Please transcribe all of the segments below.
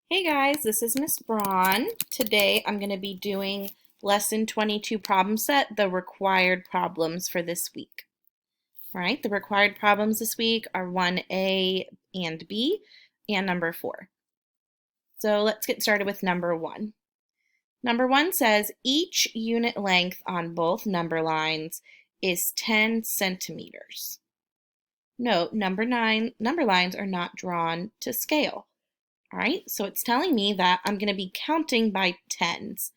Hey guys, this is Miss Braun. Today I'm going to be doing Lesson 22 problem set, the required problems for this week. All right, the required problems this week are 1A and B and number 4. So let's get started with number 1. Number 1 says each unit length on both number lines is 10 centimeters. Note, number lines are not drawn to scale. All right, so it's telling me that I'm going to be counting by tens.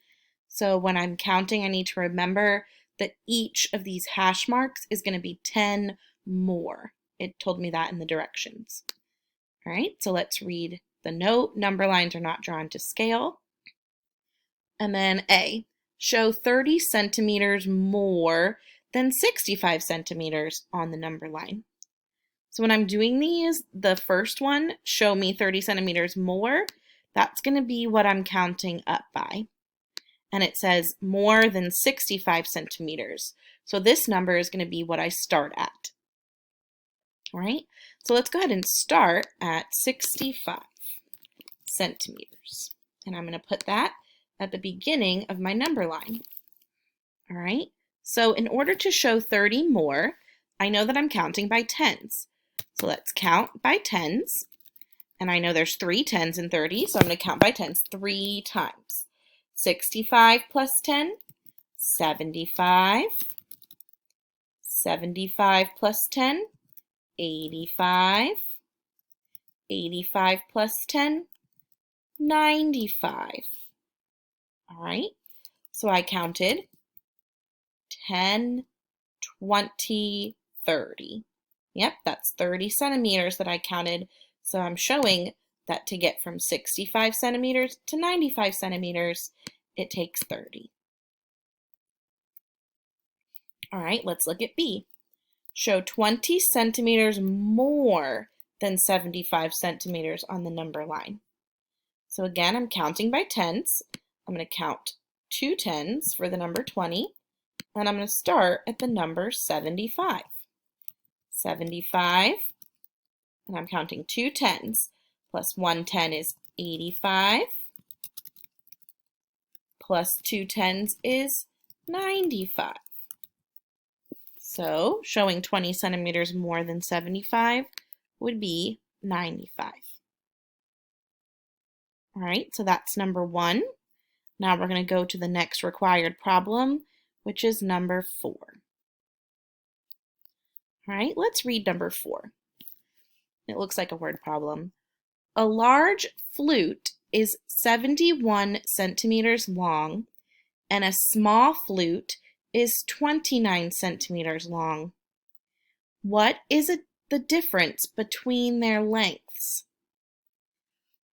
So when I'm counting, I need to remember that each of these hash marks is going to be 10 more. It told me that in the directions. All right, so let's read the note. Number lines are not drawn to scale. And then A, show 30 centimeters more than 65 centimeters on the number line. So when I'm doing these, the first one, show me 30 centimeters more, that's going to be what I'm counting up by. And it says more than 65 centimeters. So this number is going to be what I start at. All right, so let's go ahead and start at 65 centimeters. And I'm going to put that at the beginning of my number line. All right, so in order to show 30 more, I know that I'm counting by tens. So let's count by tens. And I know there's 3 tens in 30, so I'm going to count by tens 3 times. 65 plus 10, 75. 75 plus 10, 85. 85 plus 10, 95. All right, so I counted 10, 20, 30. Yep, that's 30 centimeters that I counted. So I'm showing that to get from 65 centimeters to 95 centimeters, it takes 30. All right, let's look at B. Show 20 centimeters more than 75 centimeters on the number line. So again, I'm counting by tens. I'm going to count 2 tens for the number 20, and I'm going to start at the number 75. 75, and I'm counting 2 tens, plus 1 10 is 85, plus 2 tens is 95. So showing 20 centimeters more than 75 would be 95. All right, so that's number 1. Now we're going to go to the next required problem, which is number 4. All right, let's read number 4. It looks like a word problem. A large flute is 71 centimeters long, and a small flute is 29 centimeters long. What is the difference between their lengths?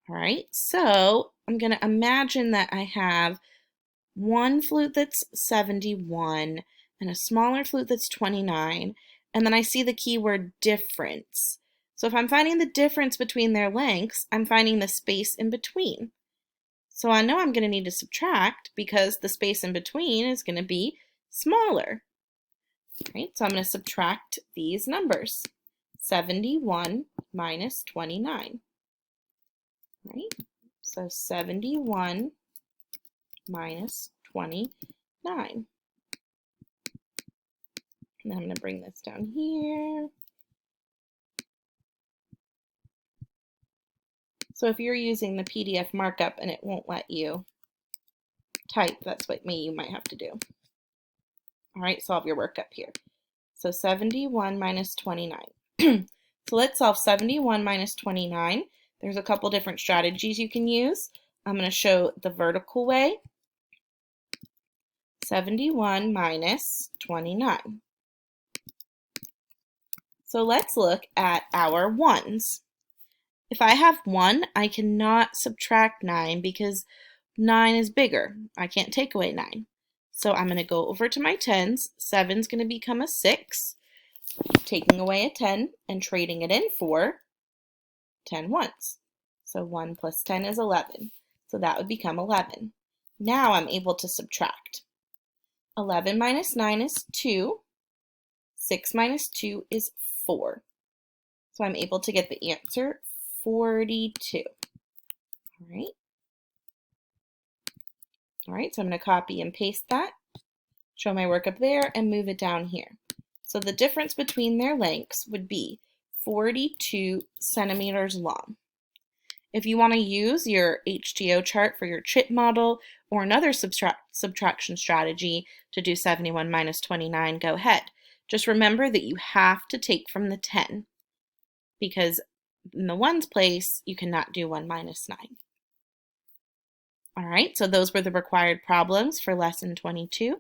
All right, so I'm going to imagine that I have one flute that's 71 and a smaller flute that's 29, and then I see the keyword difference. So if I'm finding the difference between their lengths, I'm finding the space in between. So I know I'm going to need to subtract because the space in between is going to be smaller. Right? So I'm going to subtract these numbers. 71 minus 29. Right? So 71 minus 29. And then I'm going to bring this down here. So if you're using the PDF markup and it won't let you type, that's what you might have to do. All right, solve your work up here. So 71 minus 29. So let's solve 71 minus 29. There's a couple different strategies you can use. I'm going to show the vertical way. 71 minus 29. So let's look at our ones. If I have 1, I cannot subtract 9 because 9 is bigger. I can't take away 9. So I'm going to go over to my tens. 7 is going to become a 6, taking away a 10 and trading it in for 10 ones. So 1 plus 10 is 11. So that would become 11. Now I'm able to subtract. 11 minus 9 is 2. 6 minus 2 is 4. So I'm able to get the answer 42. All right. All right, so I'm going to copy and paste that, show my work up there, and move it down here. So the difference between their lengths would be 42 centimeters long. If you want to use your HTO chart for your chip model or another subtraction strategy to do 71 minus 29, go ahead. Just remember that you have to take from the 10 because in the ones place, you cannot do 1 minus 9. All right, so those were the required problems for lesson 22.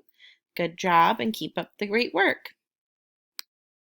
Good job and keep up the great work.